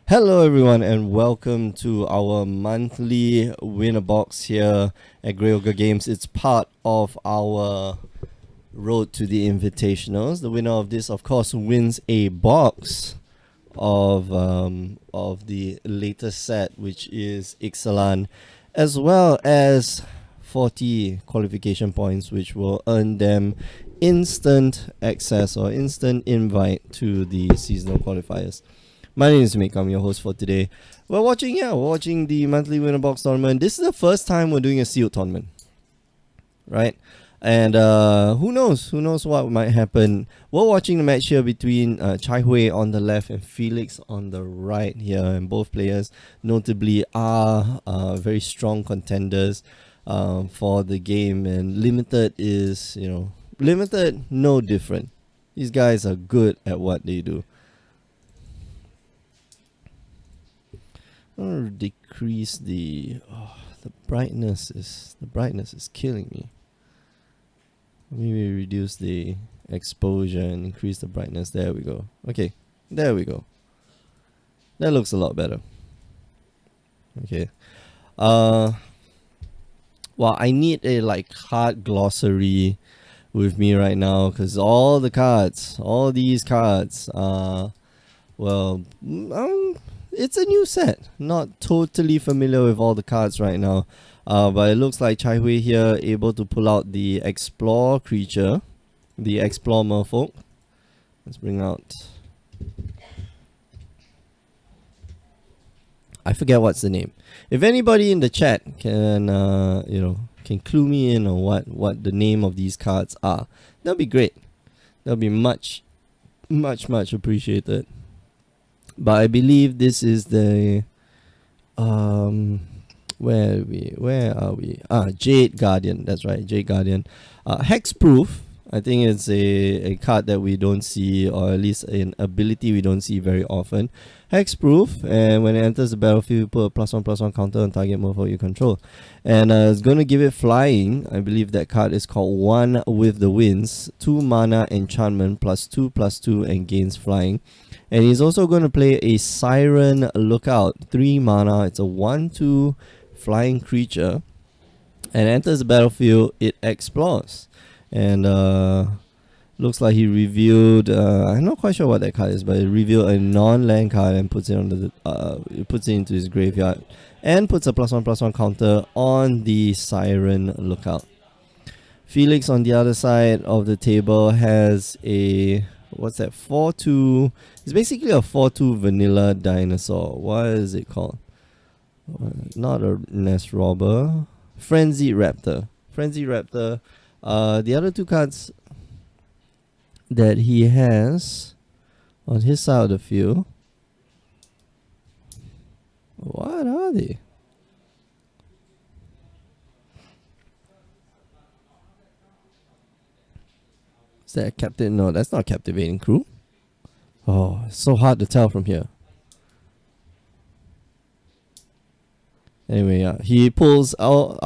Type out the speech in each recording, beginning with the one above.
Hello, everyone, and welcome to our monthly winner box here at Grey Ogre Games. It's part of our road to the Invitationals. The winner of this, of course, wins a box of the latest set, which is Ixalan, as well as 40 qualification points, which will earn them instant access or instant invite to the seasonal qualifiers. My name is Mick. I'm your host for today. We're watching the monthly winner box tournament. This is the first time we're doing a sealed tournament, right? And who knows what might happen. We're watching the match here between Chai Hui on the left and Felix on the right here, and both players notably are very strong contenders for the game. And Limited is, Limited no different. These guys are good at what they do. I'm gonna decrease the brightness is killing me. Maybe reduce the exposure and increase the brightness. There we go. Okay, there we go. That looks a lot better. Okay. Well, I need a card glossary with me right now because all these cards are it's a new set. Not totally familiar with all the cards right now. But it looks like Chai Hui here able to pull out the Explore creature. The Explore Merfolk. Let's bring out... I forget what's the name. If anybody in the chat can, can clue me in on what the name of these cards are, that'll be great. That'll be much appreciated. But I believe this is the where are we? Jade Guardian. That's right, Jade Guardian. Hexproof. I think it's a card that we don't see, or at least an ability we don't see very often. Hexproof, and when it enters the battlefield, you put a +1/+1 counter on target merfolk you control. And it's going to give it flying. I believe that card is called One with the Winds. 2 mana enchantment, +2/+2, and gains flying. And he's also going to play a Siren Lookout. 3 mana. It's a 1/2 flying creature. And enters the battlefield, it explores. And looks like he revealed, I'm not quite sure what that card is, but he revealed a non-land card and puts it on puts it into his graveyard. And puts a +1/+1 counter on the Siren Lookout. Felix on the other side of the table has a... what's that? 4/2. It's basically a 4/2 vanilla dinosaur. What is it called? Not a nest robber. Frenzied Raptor. Frenzied Raptor. The other two cards that he has on his side of the field. What are they? Is that Captain? No, that's not Captivating Crew. Oh, it's so hard to tell from here. Anyway, yeah, he pulls out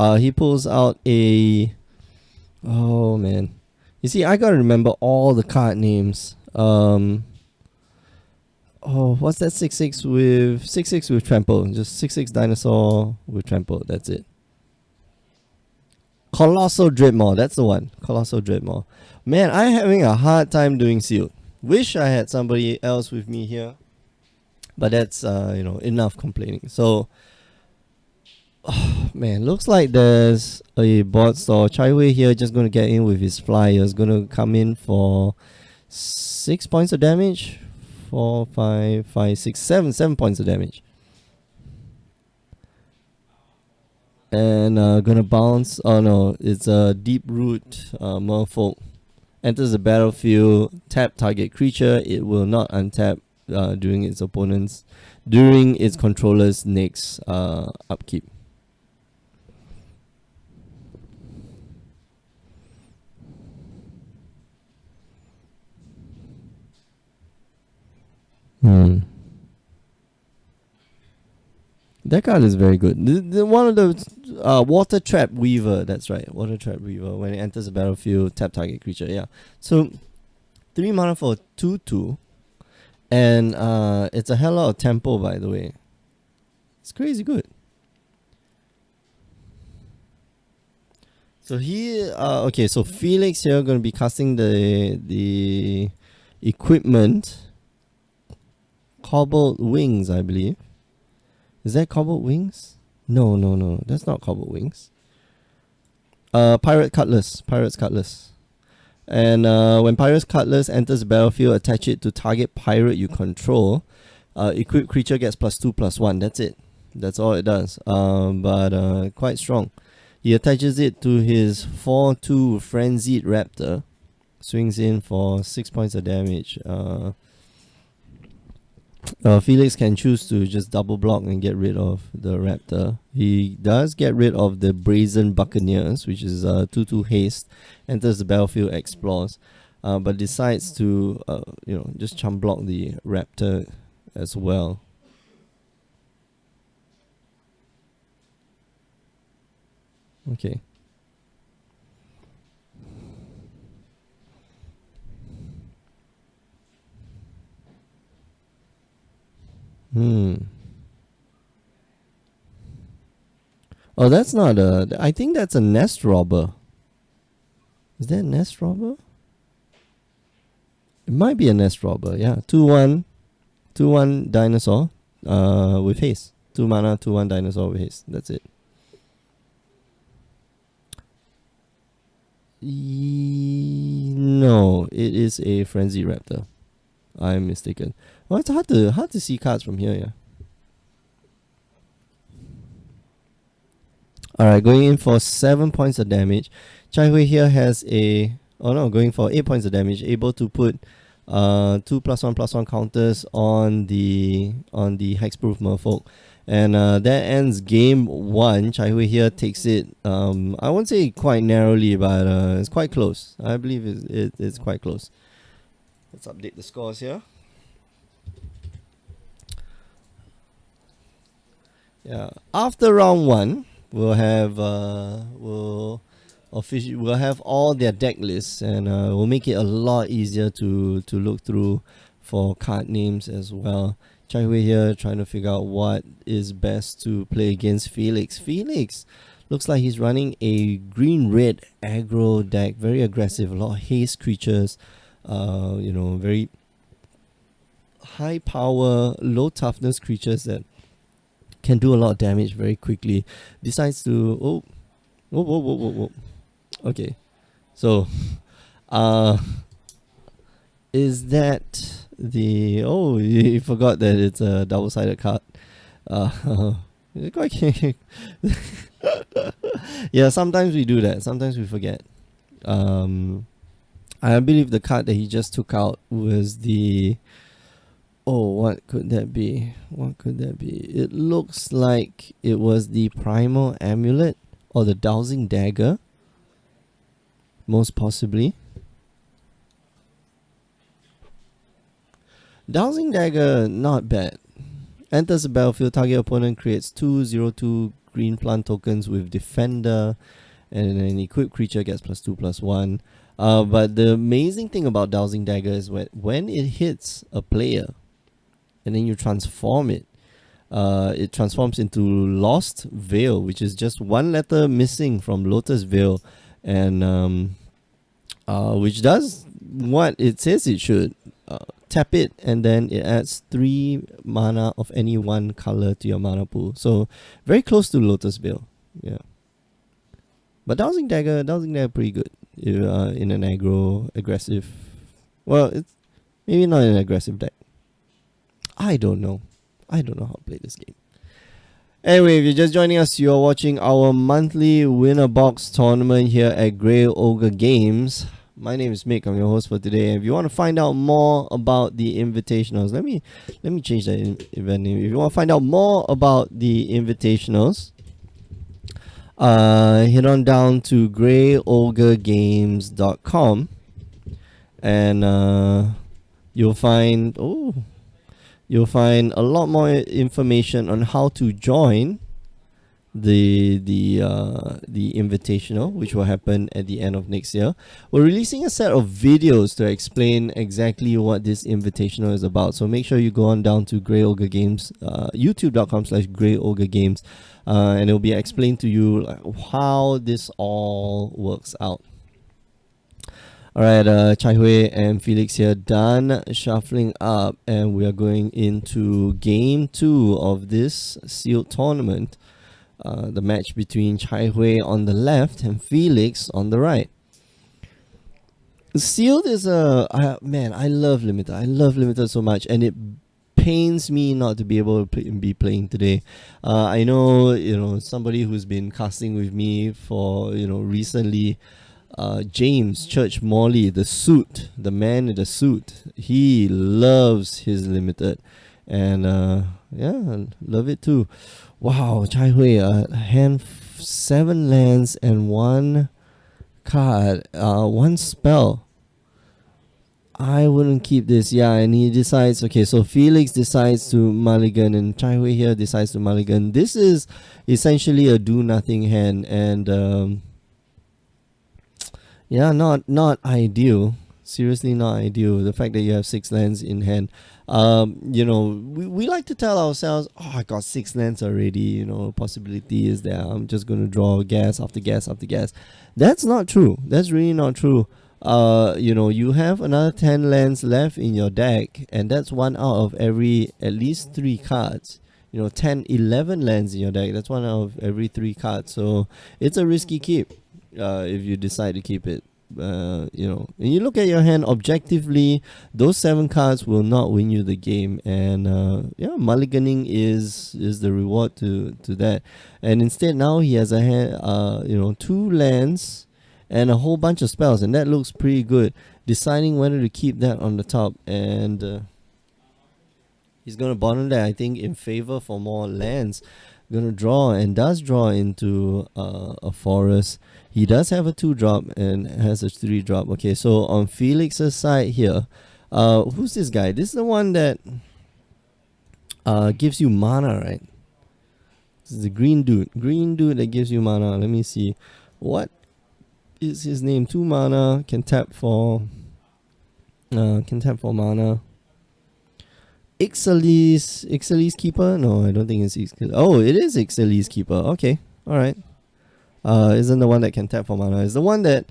a... oh man. You see, I gotta remember all the card names. Oh, what's that 6/6 with 6/6 with trample? Just 6/6 dinosaur with trample. That's it. Colossal Dreadmaw, that's the one. Colossal Dreadmaw. Man, I'm having a hard time doing sealed. Wish I had somebody else with me here. But that's enough complaining. So man, looks like there's a bot store. Chai Hui here just gonna get in with his flyers. Gonna come in for 6 points of damage. 4, 5, 5, 6, 7. 7 points of damage. And gonna bounce. Oh no, it's a Deep Root Merfolk. Enters the battlefield, tap target creature. It will not untap during its controller's next upkeep. That card is very good. One of the Water Trap Weaver. That's right, Water Trap Weaver. When it enters the battlefield, tap target creature. Yeah. So 3 mana for 2/2, And it's a hell lot of tempo, by the way. It's crazy good. So okay, so Felix here going to be casting the equipment. Cobbled Wings, I believe. Is that Cobbled Wings? No, that's not Cobbled Wings. Pirate's Cutlass. And when Pirate's Cutlass enters the battlefield, attach it to target pirate you control. Equipped creature gets +2/+1. That's it. That's all it does. But quite strong. He attaches it to his 4/2 Frenzied Raptor. Swings in for 6 points of damage. Felix can choose to just double block and get rid of the Raptor. He does get rid of the Brazen Buccaneers, which is 2/2 haste, enters the battlefield, explores, but decides to just chump block the Raptor as well. Okay. Oh, that's not I think that's a Nest Robber. Is that a Nest Robber? It might be a Nest Robber, yeah. 2/1 dinosaur with haste. 2 mana, 2/1 dinosaur with haste. That's it. No, it is a Frenzy Raptor. I'm mistaken. Well, it's hard to see cards from here, yeah. Alright, going in for 7 points of damage. Chai Hui here has going for 8 points of damage, able to put 2+1/+1 counters on the Hexproof Merfolk. And that ends game 1. Chai Hui here takes it, I won't say quite narrowly, but it's quite close. I believe it's quite close. Let's update the scores here. Yeah, after round 1, we'll have we'll have all their deck lists, and we'll make it a lot easier to look through for card names as well. Chai Hui here trying to figure out what is best to play against Felix. Felix looks like he's running a green-red aggro deck, very aggressive, a lot of haste creatures, very high power, low toughness creatures that can do a lot of damage very quickly. Decides to whoa. Okay, so is that the you forgot that it's a double-sided card. Yeah, sometimes we do that. Sometimes we forget. I believe the card that he just took out was the what could that be? It looks like it was the Primal Amulet or the Dowsing Dagger, most possibly. Dowsing Dagger, not bad. Enters the battlefield, target opponent creates 2/2 green plant tokens with Defender, and an equipped creature gets +2/+1. But the amazing thing about Dowsing Dagger is when it hits a player, and then you transform it, it transforms into Lost Veil, which is just one letter missing from Lotus Veil, and which does what it says it should. Tap it, and then it adds 3 mana of any one color to your mana pool. So very close to Lotus Veil, yeah. But Dowsing Dagger pretty good in an aggressive. Well, it's maybe not an aggressive deck. I don't know how to play this game. Anyway, if you're just joining us, you're watching our monthly winner box tournament here at Grey Ogre Games. My name is Mick. I'm your host for today. If you want to find out more about the invitationals, let me change that event name. If you want to find out more about the invitationals, head on down to greyogregames.com, and you'll find a lot more information on how to join the invitational, which will happen at the end of next year. We're releasing a set of videos to explain exactly what this invitational is about. So make sure you go on down to Grey Ogre Games, youtube.com/Grey Ogre Games, and it'll be explained to you like, how this all works out. All right, Chai Hui and Felix here, done shuffling up, and we are going into game 2 of this sealed tournament. The match between Chai Hui on the left and Felix on the right. Sealed is man, I love Limited. I love Limited so much, and it pains me not to be able to be playing today. I know, somebody who's been casting with me for, recently, James Church Morley, the man in the suit. He loves his Limited, and I love it too. Wow, Chai Hui, hand 7 lands and 1 card, 1 spell. I wouldn't keep this. Yeah, and he decides, okay, so Felix decides to mulligan and Chai Hui here decides to mulligan. This is essentially a do-nothing hand, and not ideal. Seriously, not ideal. The fact that you have 6 lands in hand. We like to tell ourselves, oh, I got 6 lands already, possibility is there. I'm just going to draw gas after gas after gas. That's not true. That's really not true. You have another 10 lands left in your deck, and that's 1 out of every at least 3 cards. 10, 11 lands in your deck, that's 1 out of every 3 cards. So it's a risky keep if you decide to keep it. And you look at your hand objectively, those 7 cards will not win you the game, and mulliganing is the reward to that. And instead now he has a hand, 2 lands and a whole bunch of spells, and that looks pretty good. Deciding whether to keep that on the top, and he's gonna bottom that, I think, in favor for more lands. Gonna draw, and does draw into a forest. He does have a 2-drop and has a 3-drop. Okay, so on Felix's side here, who's this guy? This is the one that gives you mana, right? This is the green dude that gives you mana. Let me see, what is his name? 2 mana, can tap for mana. Ixalis Keeper? No, I don't think it's Ixalis. Oh, it is Ixalis Keeper. Okay, alright. Isn't the one that can tap for mana. It's the one that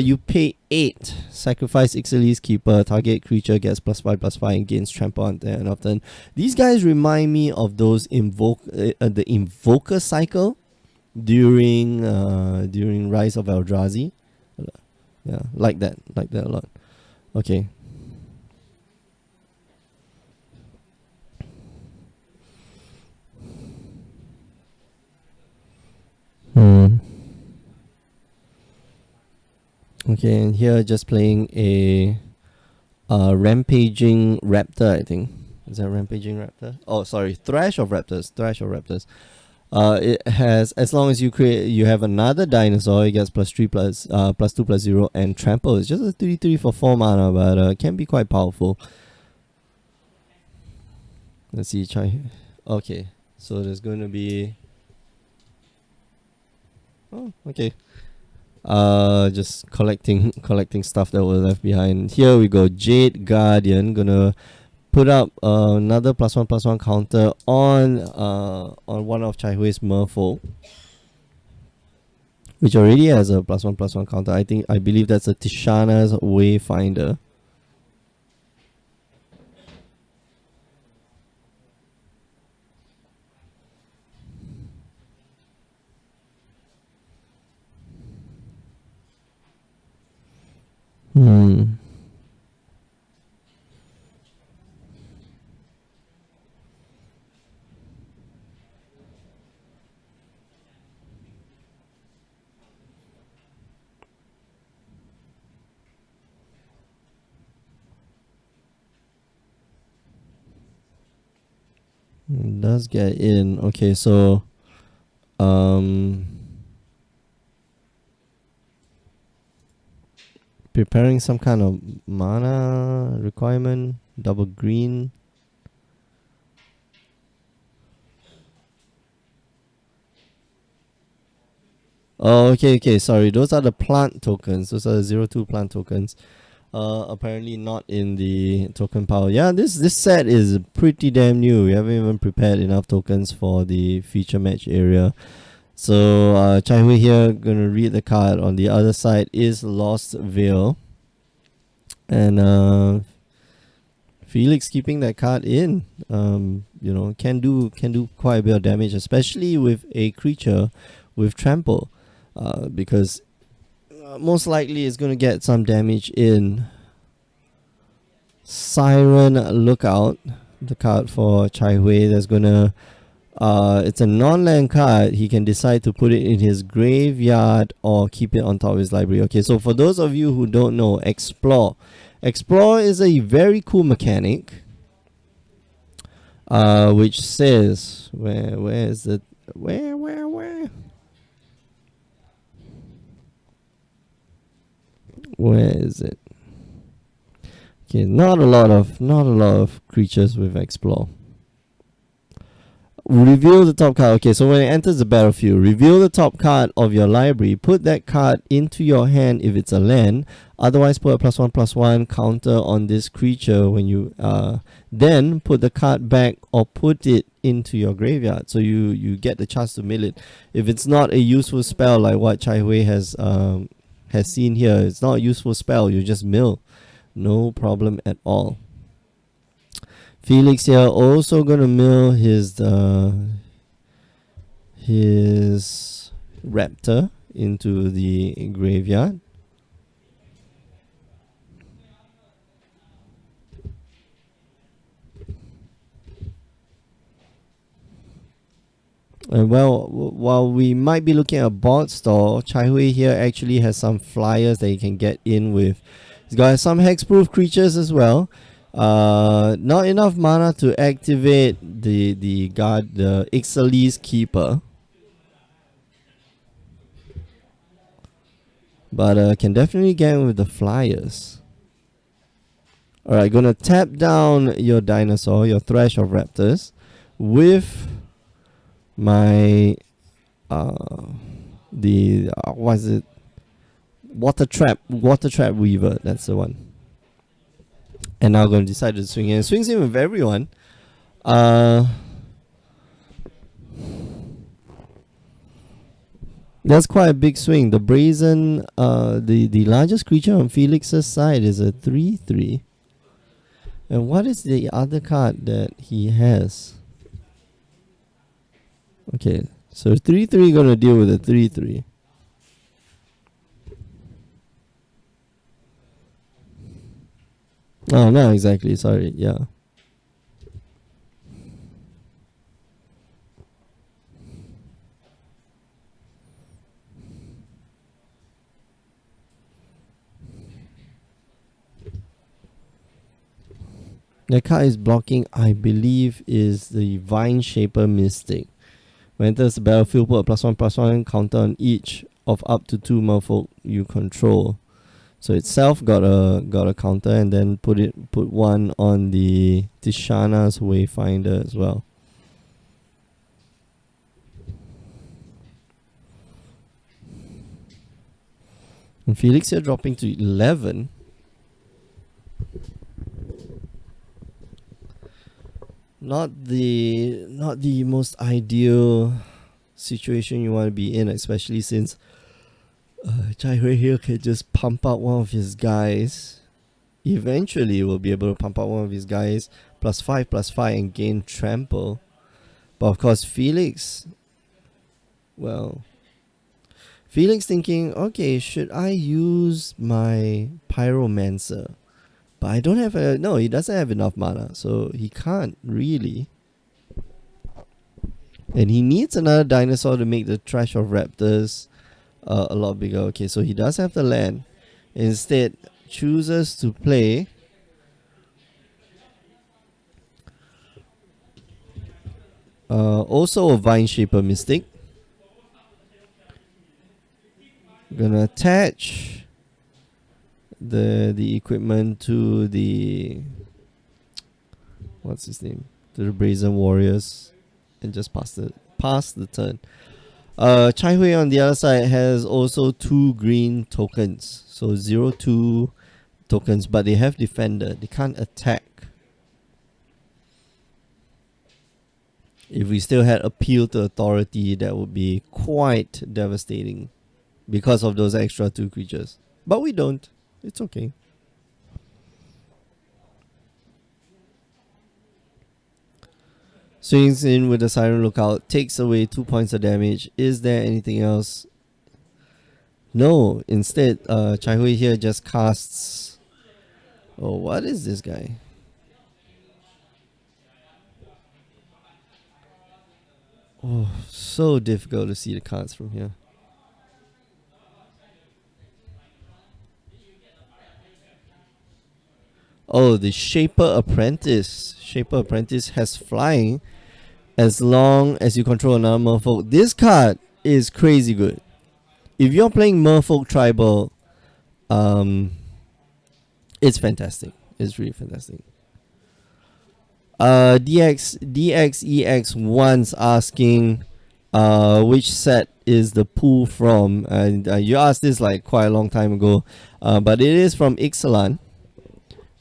you pay 8, sacrifice Ixalis Keeper, target creature gets +5/+5 and gains trample on the end of turn. These guys remind me of those the Invoker cycle during Rise of Eldrazi. Yeah, like that a lot. Okay. Okay, and here just playing a Rampaging Raptor, I think. Is that Rampaging Raptor? Oh, sorry, Thrash of Raptors. It has, as long as you have another dinosaur, it gets +2/+0 and trample. It's just a 3/3 for 4 mana, but can be quite powerful. Let's see, okay, so there's going to be, oh, okay. Just collecting stuff that was left behind. Here we go. Jade Guardian gonna put up another +1/+1 counter on one of Chai Hui's Merfolk, which already has a +1/+1 counter. I believe that's a Tishana's Wayfinder. Does get in. Okay, so preparing some kind of mana requirement, double green. Oh, okay. Sorry, those are the plant tokens. Those are the 02 plant tokens. Apparently not in the token pile. Yeah, this set is pretty damn new. We haven't even prepared enough tokens for the feature match area. So Chai Hui here gonna read the card. On the other side is Lost Veil, and Felix keeping that card in. Can do quite a bit of damage, especially with a creature with trample, because most likely it's gonna get some damage in. Siren Lookout, the card for Chai Hui, that's gonna it's a non-land card. He can decide to put it in his graveyard or keep it on top of his library. Okay, so for those of you who don't know, Explore is a very cool mechanic, which says where is it? Where? Where is it? Okay, not a lot of creatures with Explore. Reveal the top card. Okay, so when it enters the battlefield, reveal the top card of your library. Put that card into your hand if it's a land. Otherwise, put a +1/+1 counter on this creature when you then put the card back or put it into your graveyard. So you get the chance to mill it. If it's not a useful spell like what Chai Hui has seen here, it's not a useful spell. You just mill, no problem at all. Felix here also gonna mill his raptor into the graveyard. And while we might be looking at board store, Chai Hui here actually has some flyers that he can get in with. He's got some hexproof creatures as well. Not enough mana to activate the Ixalis Keeper, but can definitely get in with the flyers. Alright, gonna tap down your dinosaur, your Thresh of Raptors, with my what is it? Water Trap Weaver. That's the one. And now I'm going to decide to swing in. Swings in with everyone. That's quite a big swing. The Brazen, the largest creature on Felix's side is a 3/3. And what is the other card that he has? Okay, so 3/3 gonna deal with a 3/3. Oh, no, exactly. Sorry, yeah. The card is blocking, I believe, is the Vine Shaper Mystic. When enters the battlefield, put a +1/+1 counter on each of up to 2 merfolk you control. So itself got a counter, and then put one on the Tishana's Wayfinder as well. And Felix here dropping to 11. Not the most ideal situation you want to be in, especially since Chai Hui here can just pump out one of his guys. Eventually will be able to pump out one of his guys +5/+5 and gain trample. But of course Felix thinking, okay, should I use my Pyromancer? But I don't have he doesn't have enough mana, so he can't really. And he needs another dinosaur to make the Thresh of Raptors a lot bigger. Okay, so he does have the land. Instead, chooses to play also a Vine Shaper Mystic. Gonna attach the equipment to the to the Brazen Warriors and just pass the turn. Chai Hui on the other side has also 2 green tokens. So 0-2 tokens, but they have defender. They can't attack. If we still had appeal to authority, that would be quite devastating because of those extra 2 creatures. But we don't. It's okay. Swings in with the Siren Lookout, takes away 2 points of damage. Is there anything else? No. Instead, Chai Hui here just casts... Oh, what is this guy? Oh, so difficult to see the cards from here. Oh, the Shaper Apprentice. Shaper Apprentice has flying as long as you control another merfolk. This card is crazy good. If you're playing Merfolk Tribal, it's fantastic. It's really fantastic. DXEX1's asking which set is the pool from, and you asked this like quite a long time ago, but it is from Ixalan,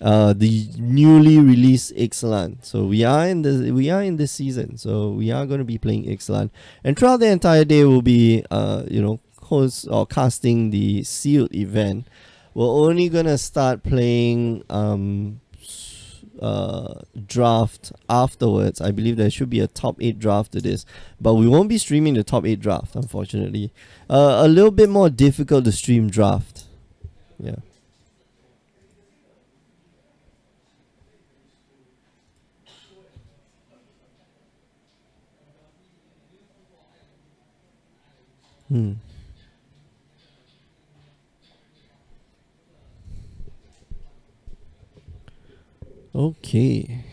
the newly released Ixalan. So we are in this season, so we are going to be playing Ixalan, and throughout the entire day we'll be host or casting the sealed event. We're only gonna start playing draft afterwards. I believe there should be a top 8 draft to this, but we won't be streaming the top 8 draft, unfortunately. A little bit more difficult to stream draft. Yeah. Okay.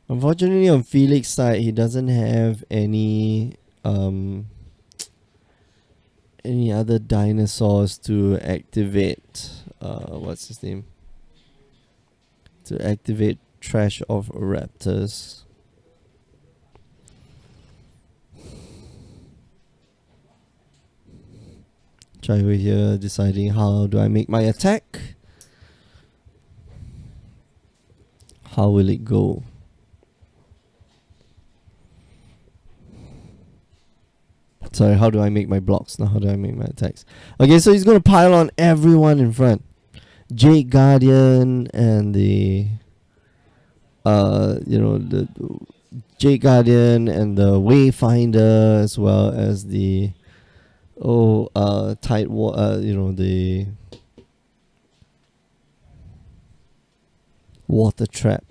Unfortunately, on Felix's side, he doesn't have any other dinosaurs to activate. What's his name? To activate Trash of Raptors. Chai Hui here deciding how do I make my attack. How will it go? Sorry, how do I make my blocks? Now how do I make my attacks? Okay, so he's gonna pile on everyone in front. Jade Guardian and the the Jade Guardian and the Wayfinder, as well as the the water trap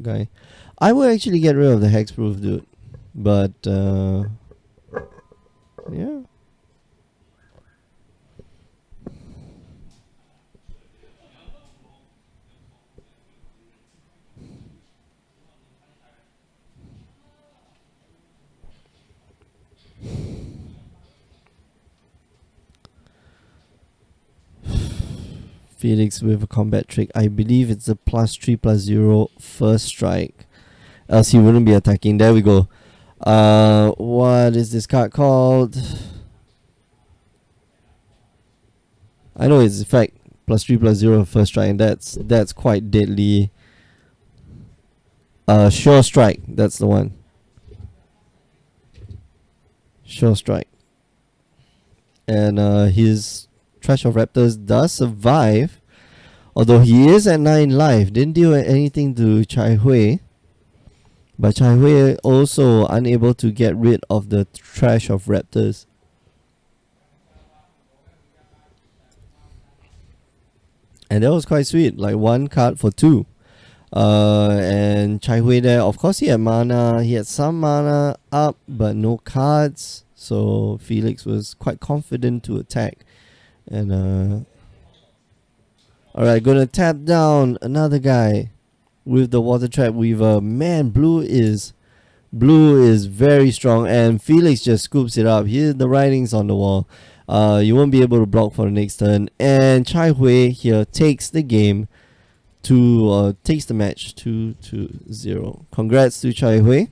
guy. I would actually get rid of the hexproof dude, but yeah. Felix with a combat trick. I believe it's a +3/+0 first strike. Else he wouldn't be attacking. There we go. What is this card called? I know it's effect +3/+0 first strike, and that's quite deadly. Sure strike. That's the one. Sure strike. And his Trash of Raptors does survive, although he is at 9 life. Didn't do anything to Chai Hui, but Chai Hui also unable to get rid of the Trash of Raptors. And that was quite sweet, like 1 card for 2. And Chai Hui there, of course he had mana, he had some mana up, but no cards, so Felix was quite confident to attack. And alright, gonna tap down another guy with the Water Trap Weaver. Man, blue is Blue is very strong, and Felix just scoops it up. Here, the writing's on the wall. You won't be able to block for the next turn. And Chai Hui here takes the game takes the match 2-0. Congrats to Chai Hui.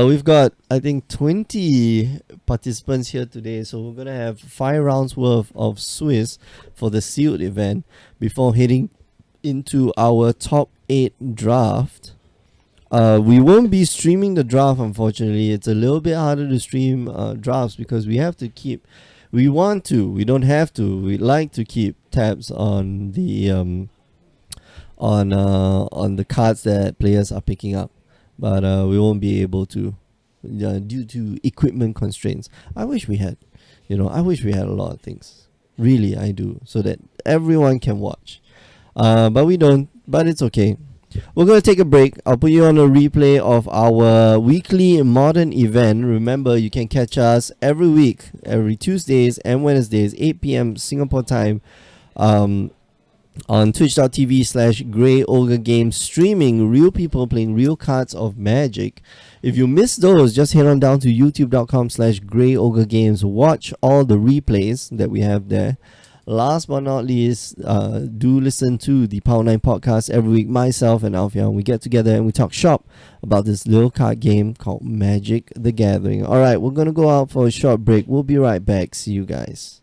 We've got, I think, 20 participants here today, so we're gonna have 5 rounds worth of Swiss for the sealed event before heading into our top 8 draft. We won't be streaming the draft, unfortunately. It's a little bit harder to stream drafts because we have to keep. We want to. We don't have to. We like to keep tabs on the on the cards that players are picking up, but we won't be able to due to equipment constraints. I wish we had, I wish we had a lot of things. Really, I do, so that everyone can watch. But we don't. But it's okay. We're going to take a break. I'll put you on a replay of our weekly modern event. Remember, you can catch us every week, every Tuesdays and Wednesdays, 8 p.m. Singapore time, on twitch.tv/Grey Ogre Games, streaming real people playing real cards of Magic. If you miss those, just head on down to youtube.com/Grey Ogre Games. Watch all the replays that we have there. Last but not least, do listen to the Power 9 podcast every week. Myself and Alfian, we get together and we talk shop about this little card game called Magic the Gathering. Alright, we're going to go out for a short break. We'll be right back. See you guys.